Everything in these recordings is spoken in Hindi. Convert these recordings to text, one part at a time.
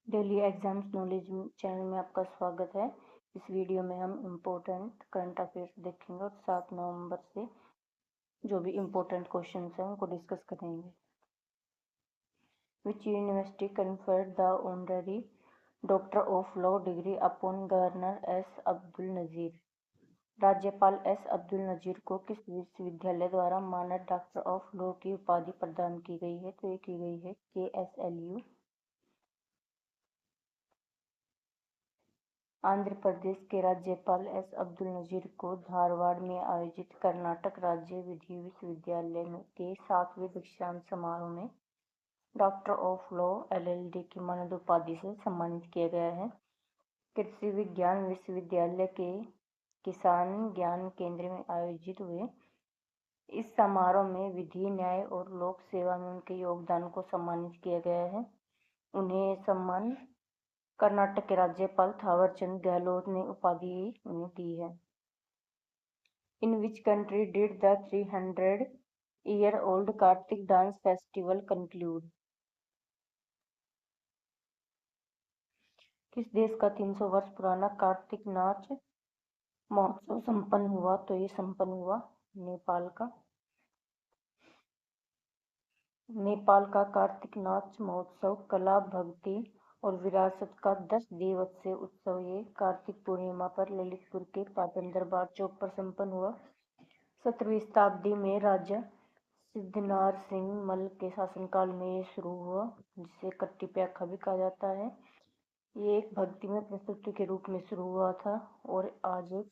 डेली एग्जाम्स नॉलेज चैनल में आपका स्वागत है। इस वीडियो में हम इम्पोर्टेंट करंट अफेयर्स देखेंगे और 7 नवंबर से जो भी इम्पोर्टेंट क्वेश्चंस हैं उनको डिस्कस करेंगे। Which university conferred the honorary doctor of law degree upon governor S Abdul Nazeer? राज्यपाल एस अब्दुल नज़ीर को किस विश्वविद्यालय द्वारा मानद डॉक्टर ऑफ लॉ की उपाधि प्रदान की गई है? तो ये की गई है KSLU। आंध्र प्रदेश के राज्यपाल एस अब्दुल नज़ीर को धारवाड़ में आयोजित कर्नाटक राज्य विधि विश्वविद्यालय के 7वें दीक्षांत समारोह में डॉक्टर ऑफ लॉ LLD की मानद उपाधि से सम्मानित किया गया है। कृषि विज्ञान विश्वविद्यालय के किसान ज्ञान केंद्र में आयोजित हुए इस समारोह में विधि, न्याय और लोक सेवा में उनके योगदान को सम्मानित किया गया है। उन्हें यह सम्मान कर्नाटक के राज्यपाल थावरचंद गहलोत ने उपाधि उन्हें दी है। In which country did the 300-year-old Kartik dance festival conclude? किस देश का 300 वर्ष पुराना कार्तिक नाच महोत्सव संपन्न हुआ? तो ये संपन्न हुआ नेपाल का। नेपाल का कार्तिक नाच महोत्सव कला, भक्ति और विरासत का 10 दिवसीय उत्सव ये कार्तिक पूर्णिमा पर ललितपुर के पाटन दरबार चौक पर संपन्न हुआ। 17वीं शताब्दी में राजा सिद्धनार सिंह मल के शासनकाल में ये शुरू हुआ, जिसे कट्टी प्याखा भी कहा जाता है। ये एक भक्तिमय प्रस्तुति के रूप में शुरू हुआ था और आज एक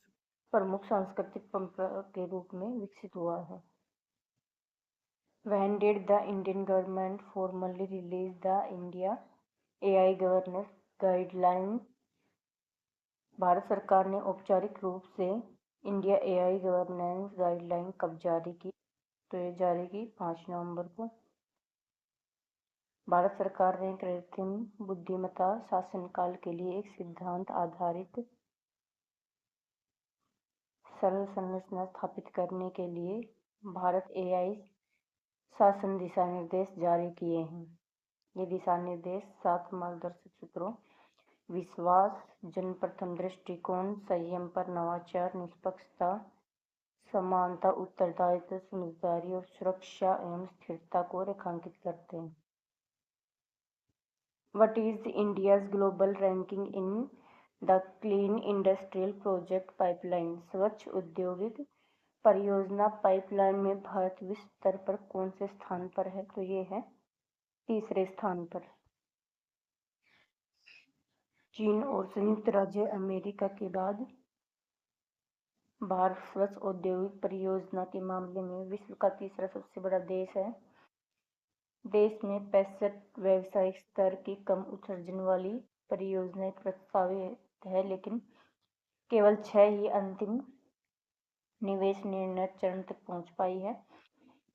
प्रमुख सांस्कृतिक परंपरा के रूप में विकसित हुआ है। When did the Indian government formally release the India AI Governance Guidelines? Bharat सरकार ने औपचारिक रूप से इंडिया AI गवर्नेंस गाइडलाइन कब जारी की? तो ये जारी की 5 नवंबर को। भारत सरकार ने कृत्रिम बुद्धिमत्ता शासनकाल के लिए एक सिद्धांत आधारित सरल संरचना स्थापित करने के लिए भारत AI शासन दिशा निर्देश जारी किए हैं। ये दिशा निर्देश 7 मार्गदर्शक सूत्रों विश्वास, जनप्रथम दृष्टिकोण, संयम पर नवाचार, निष्पक्षता, समानता, उत्तरदायित्व, समझदारी और सुरक्षा एवं स्थिरता को रेखांकित करते हैं। What is India's global ranking in the Clean Industrial Project Pipeline? स्वच्छ औद्योगिक परियोजना पाइपलाइन में भारत विश्व स्तर पर कौन से स्थान पर है? तो ये है 3रे स्थान पर। चीन और संयुक्त राज्य अमेरिका के बाद भारत स्वच्छ औद्योगिक परियोजना के मामले में विश्व का 3रा सबसे बड़ा देश है। देश में 65 व्यावसायिक स्तर की कम उत्सर्जन वाली परियोजनाएं प्रस्तावित है, लेकिन केवल 6 ही अंतिम निवेश निर्णय चरण तक पहुंच पाई है।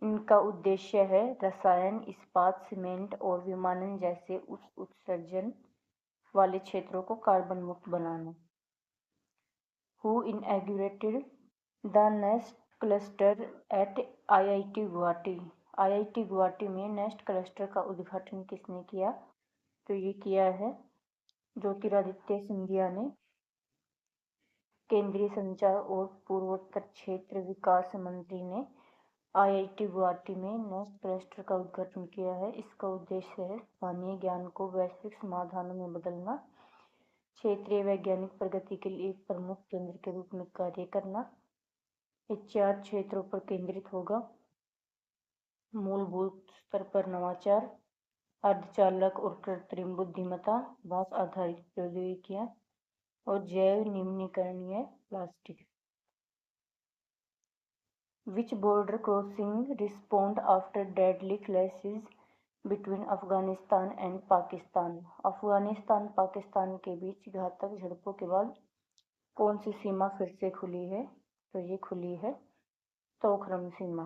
इनका उद्देश्य है रसायन, इस्पात, सीमेंट और विमानन जैसे उच्च उत्सर्जन वाले क्षेत्रों को कार्बन मुक्त बनाना। Who inaugurated the nest cluster eight IIT Guwahati? IIT Guwahati में नेस्ट क्लस्टर का उद्घाटन किसने किया? तो ये किया है ज्योतिरादित्य सिंधिया ने। केंद्रीय संचार और पूर्वोत्तर क्षेत्र विकास मंत्री ने IIT गुवाहाटी में नेस्ट क्लस्टर का उद्घाटन किया है। इसका उद्देश्य है स्थानीय ज्ञान को वैश्विक समाधानों में बदलना, क्षेत्रीय वैज्ञानिक प्रगति के लिए एक प्रमुख केंद्र के रूप में कार्य करना। ये 4 क्षेत्रों पर केंद्रित होगा: मूलभूत स्तर पर नवाचार, अर्धचालक और कृत्रिम बुद्धिमत्ता, बांस आधारित प्रौद्योगिकियां और जैव निम्नीकरणीय plastic. Which border crossing respond after deadly clashes between Afghanistan and Pakistan? Afghanistan Pakistan के बीच घातक झड़पों के बाद कौन सी सीमा फिर से खुली है? तो ये खुली है तोखरम सीमा।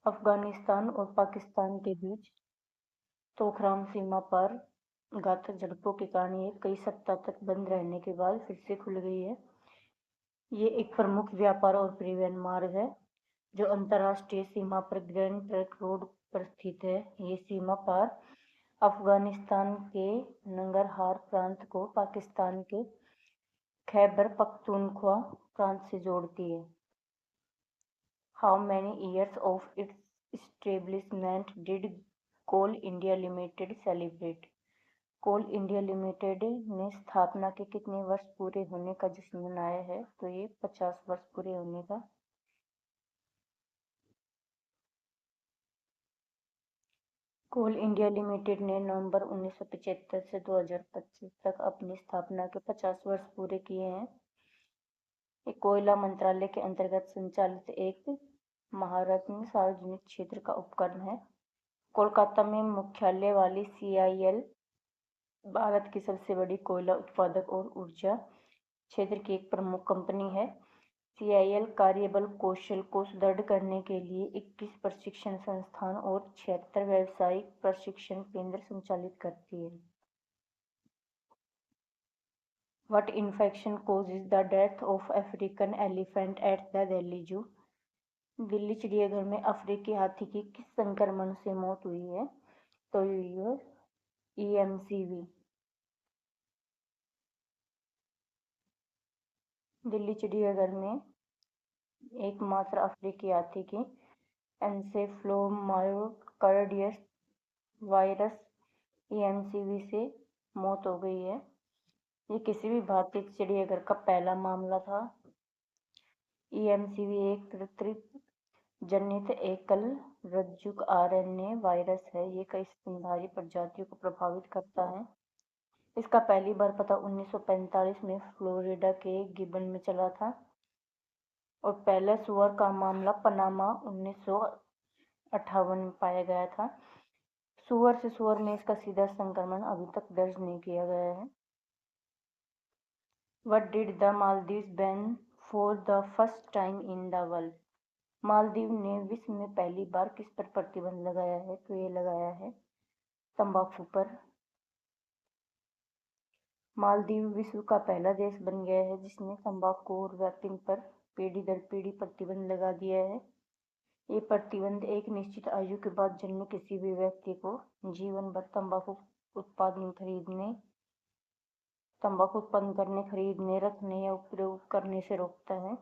अफगानिस्तान और पाकिस्तान के बीच तोखरम सीमा पर घातक झड़पों के कारण ये कई सप्ताह तक बंद रहने के बाद फिर से खुल गई है। ये एक प्रमुख व्यापार और परिवहन मार्ग है जो अंतर्राष्ट्रीय सीमा पर ग्रैंड ट्रंक रोड पर स्थित है। ये सीमा पार अफगानिस्तान के नंगरहार प्रांत को पाकिस्तान के खैबर पख्तूनख्वा प्रांत से जोड़ती है। How many years of its establishment did coal India limited celebrate? Coal India limited ने स्थापना के कितने वर्ष पूरे होने का जश्न मनाया है? तो ये 50 वर्ष पूरे होने का। कोल इंडिया लिमिटेड ने नवंबर 1975 से 2025 तक अपनी स्थापना के 50 वर्ष पूरे किए हैं। ये कोयला मंत्रालय के अंतर्गत संचालित एक महारत्न सार्वजनिक क्षेत्र का उपक्रम है। कोलकाता में मुख्यालय वाली CIL भारत की सबसे बड़ी कोयला उत्पादक और ऊर्जा क्षेत्र की एक प्रमुख कंपनी है। CIL कार्यबल कौशल को सुदृढ़ करने के लिए 21 प्रशिक्षण संस्थान और 76 व्यावसायिक प्रशिक्षण केंद्र संचालित करती है। What infection causes the death of African elephant at the Delhi Zoo? Delhi चिड़ियाघर में अफ्रीकी हाथी की किस संक्रमण से मौत हुई है? तो ये EMCV। दिल्ली चिड़ियाघर में एकमात्र अफ्रीकी हाथी की एन्सेफ्लोमायोकार्डियस वायरस EMCV से मौत हो गई है। ये किसी भी भारतीय चिड़ियाघर का पहला मामला था। EMCV एक कृत्रिम जनित एकल रज्जुक RNA वायरस है। ये कई स्तनधारी प्रजातियों को प्रभावित करता है। इसका पहली बार पता 1945 में फ्लोरिडा के गिबन में चला था और पहला सुअर का मामला पनामा 1958 में पाया गया था। सुअर से सुअर में इसका सीधा संक्रमण अभी तक दर्ज नहीं किया गया है। What did the Maldives ban for the first time in the world? Maldives ने विश्व में पहली बार किस पर प्रतिबंध लगाया है? तो ये लगाया है तंबाकू पर। मालदीव विश्व का पहला देश बन गया है जिसने तंबाकू और वैपिंग पर पीढ़ी दर पीढ़ी प्रतिबंध लगा दिया है। ये प्रतिबंध एक निश्चित आयु के बाद जन्मे किसी भी व्यक्ति को जीवन भर तंबाकू उत्पादन खरीदने, तंबाकू उत्पन्न करने, खरीदने, रखने या उपयोग करने से रोकता है।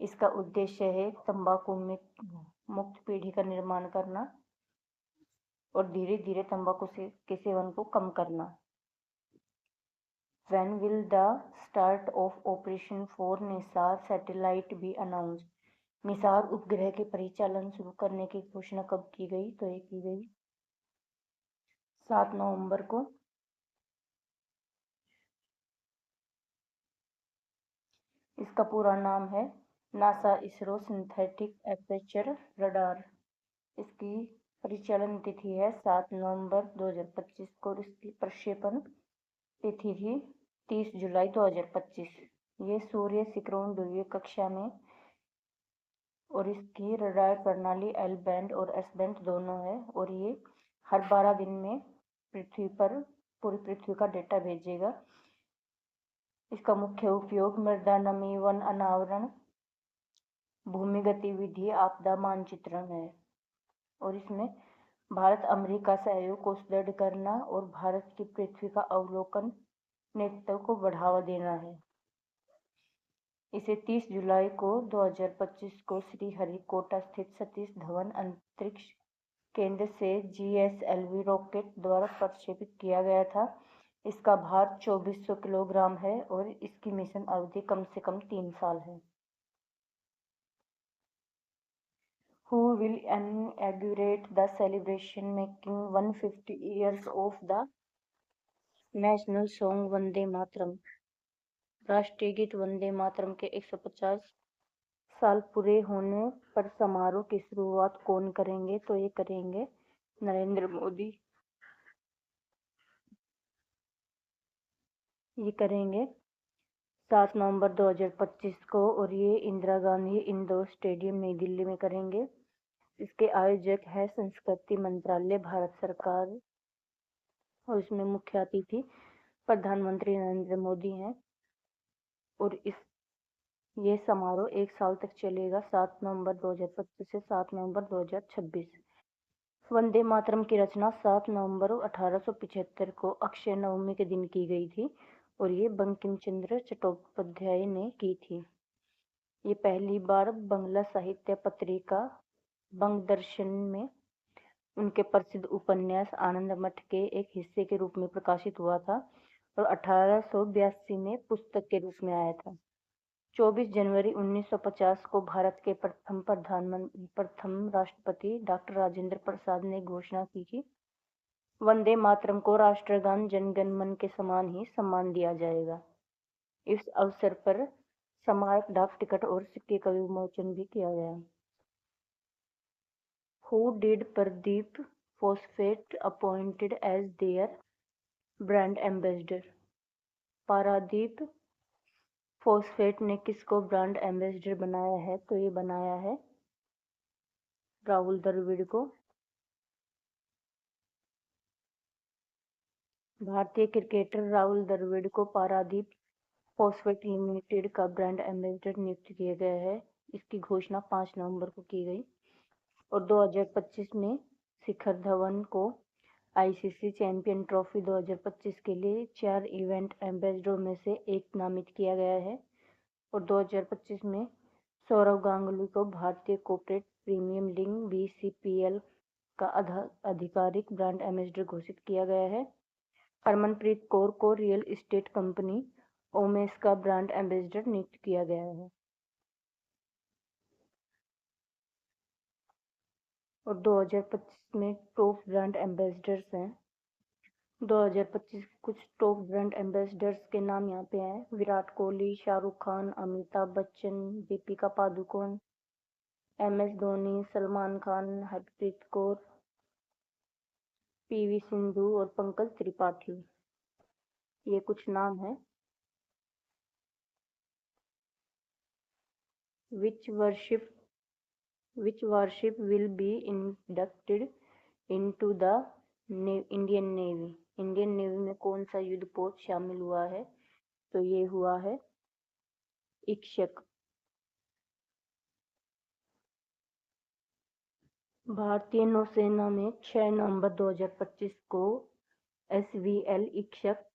इसका उद्देश्य है तंबाकू में मुक्त पीढ़ी का निर्माण करना और धीरे धीरे तंबाकू के सेवन को कम करना। When will the start of operation for Nisar satellite be announced? Nisar उपग्रह के परिचालन शुरू करने की घोषणा कब की गई? तो ये की गई 7 नवंबर को। इसका पूरा नाम है NASA ISRO synthetic aperture radar. इसकी परिचालन तिथि है 7 नवंबर 2025 को और इसकी प्रक्षेपण तिथि थी 30 जुलाई 2025। ये सूर्य सिक्रोन ध्रुवीय कक्षा में और इसकी रडार प्रणाली L बैंड और S बैंड दोनों है और ये हर 12 दिन में पृथ्वी पर पूरी पृथ्वी का डेटा भेजेगा। इसका मुख्य उपयोग मृदा नमी, वन अनावरण, भूमि गतिविधि, आपदा मानचित्रण है और इसमें भारत अमेरिका सहयोग को सुदृढ़ करना और भारत की पृथ्वी का अवलोकन नेतृत्व को बढ़ावा देना है। इसे 30 जुलाई को 2025 को श्रीहरिकोटा स्थित सतीश धवन अंतरिक्ष केंद्र से GSLV रॉकेट द्वारा प्रक्षेपित किया गया था। इसका भार 2400 किलोग्राम है और इसकी मिशन अवधि कम से कम 3 साल है। Who will inaugurate the celebration making 150 years of the national song Vande Mataram? राष्ट्रीय गीत वंदे मातरम के 150 साल पूरे होने पर समारोह की शुरुआत कौन करेंगे? तो ये करेंगे नरेंद्र मोदी। ये करेंगे 7 नवंबर 2025 को और ये इंदिरा गांधी इंडोर स्टेडियम नई दिल्ली में करेंगे। इसके आयोजक है संस्कृति मंत्रालय, भारत सरकार और इसमें मुख्य अतिथि प्रधानमंत्री नरेंद्र मोदी हैं और ये समारोह 1 साल तक चलेगा, 7 नवंबर 2025 से 7 नवंबर 2026। वंदे मातरम की रचना 7 नवंबर 1875 को अक्षय नवमी के दिन की गई थी और ये बंकिम चंद्र चट्टोपाध्याय ने की थी। ये पहली बार बंगला साहित्य पत्रिका बंगदर्शन में उनके प्रसिद्ध उपन्यास आनंद मठ के एक हिस्से के रूप में प्रकाशित हुआ था और 1882 में पुस्तक के रूप में आया था। 24 जनवरी 1950 को भारत के प्रथम राष्ट्रपति डॉक्टर राजेंद्र प्रसाद ने घोषणा की कि वंदे मातरम को राष्ट्रगान जन गण मन के समान ही सम्मान दिया जाएगा। इस अवसर पर स्मारक डाक टिकट और सिक्के का विमोचन भी किया गया। Who did Pradeep Phosphate appointed as their brand ambassador? Paradip phosphate ने किसको ब्रांड एम्बेसडर बनाया है? तो ये बनाया है राहुल द्रविड़ को। भारतीय क्रिकेटर राहुल द्रविड़ को पारादीप फॉस्फेट लिमिटेड का ब्रांड एम्बेसडर नियुक्त किया गया है। इसकी घोषणा 5 नवंबर को की गई और 2025 में शिखर धवन को आईसीसी चैंपियन ट्रॉफी 2025 के लिए 4 इवेंट एम्बेसडरों में से एक नामित किया गया है और 2025 में सौरव गांगुली को भारतीय कॉर्पोरेट प्रीमियम लीग बीसीपीएल का आधिकारिक ब्रांड एम्बेसडर घोषित किया गया है। हरमनप्रीत कौर को रियल एस्टेट कंपनी ओमेस का ब्रांड एम्बेसडर नियुक्त किया गया है और 2025 में टॉप ब्रांड एम्बेसडर्स हैं। 2025 कुछ टॉप ब्रांड एम्बेसडर्स के नाम यहाँ पे हैं: विराट कोहली, शाहरुख खान, अमिताभ बच्चन, दीपिका पादुकोण, एमएस धोनी, सलमान खान, हरप्रीत कौर, पीवी सिंधु और पंकज त्रिपाठी। ये कुछ नाम हैं। Which warship will be inducted into the Indian Navy? Indian navy में कौन सा युद्धपोत शामिल हुआ है? तो ये हुआ है इक्षक। भारतीय नौसेना में 6 नवंबर 2025 को SVL इक्षक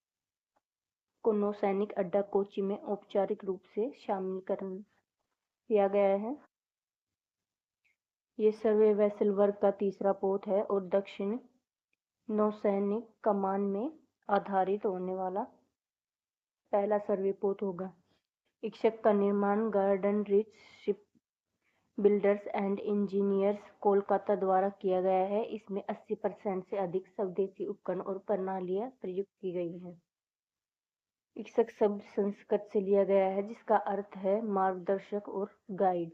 को नौसैनिक अड्डा कोच्चि में औपचारिक रूप से शामिल किया गया है। ये सर्वे वेसल वर्ग का तीसरा पोत है और दक्षिण नौसैनिक कमान में आधारित होने वाला पहला सर्वे पोत होगा। इक्षक का निर्माण garden rich ship builders and engineers Kolkata द्वारा किया गया है। इसमें 80% से अधिक स्वदेशी उपकरण और प्रणालियां प्रयुक्त की गई हैं। इक्षक शब्द संस्कृत से लिया गया है जिसका अर्थ है मार्गदर्शक और गाइड।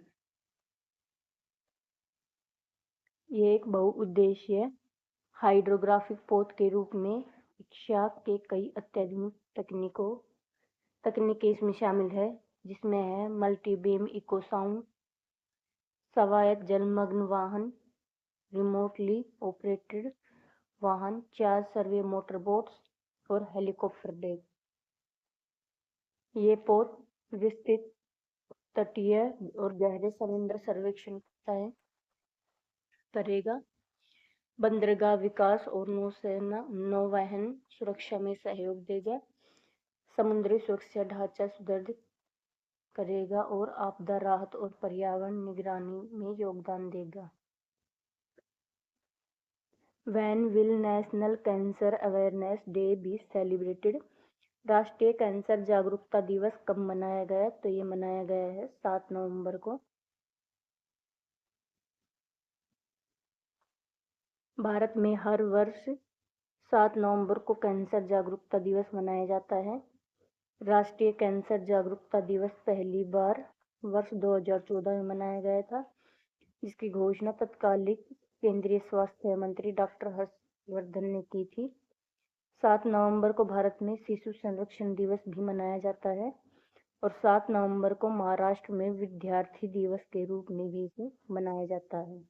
ये एक बहुउद्देशीय हाइड्रोग्राफिक पोत के रूप में इक्षक के कई अत्याधुनिक तकनीकें इसमें शामिल है, जिसमें है मल्टी बीम इको साउंड, स्वायत्त जलमग्न वाहन, रिमोटली ऑपरेटेड वाहन, 4 सर्वे मोटर बोट्स और हेलीकॉप्टर डेक। ये पोत विस्तृत तटीय और गहरे समुद्र सर्वेक्षण करेगा, बंदरगाह विकास और नौवहन सुरक्षा में सहयोग देगा, समुद्री सुरक्षा ढांचा सुदृढ़ करेगा और आपदा राहत और पर्यावरण निगरानी में योगदान देगा। When will National Cancer Awareness Day be celebrated? राष्ट्रीय कैंसर जागरूकता दिवस कब मनाया गया? तो ये मनाया गया है 7 नवंबर को। भारत में हर वर्ष 7 नवंबर को कैंसर जागरूकता दिवस मनाया जाता है। राष्ट्रीय कैंसर जागरूकता दिवस पहली बार वर्ष 2014 में मनाया गया था, जिसकी घोषणा तत्कालिक केंद्रीय स्वास्थ्य मंत्री डॉक्टर हर्षवर्धन ने की थी। 7 नवंबर को भारत में शिशु संरक्षण दिवस भी मनाया जाता है और 7 नवंबर को महाराष्ट्र में विद्यार्थी दिवस के रूप में भी इसे मनाया जाता है।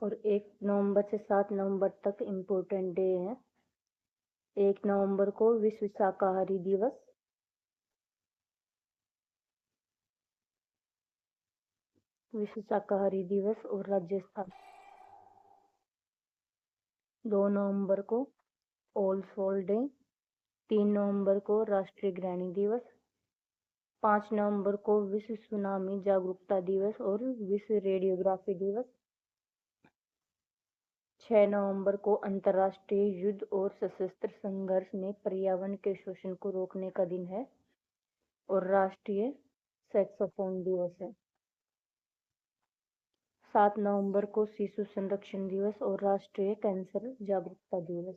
और 1 नवंबर से 7 नवंबर तक इम्पोर्टेंट डे है। 1 नवंबर को विश्व शाकाहारी दिवस, विश्व शाकाहारी दिवस और राज्य स्थान। 2 नवंबर को ऑल सोल डे, 3 नवंबर को राष्ट्रीय गृहिणी दिवस, 5 नवंबर को विश्व सुनामी जागरूकता दिवस और विश्व रेडियोग्राफी दिवस, 6 नवंबर को अंतर्राष्ट्रीय युद्ध और सशस्त्र संघर्ष में पर्यावरण के शोषण को रोकने का दिन है और राष्ट्रीय सैक्सोफोन दिवस है। 7 नवंबर को शिशु संरक्षण दिवस और राष्ट्रीय कैंसर जागरूकता दिवस।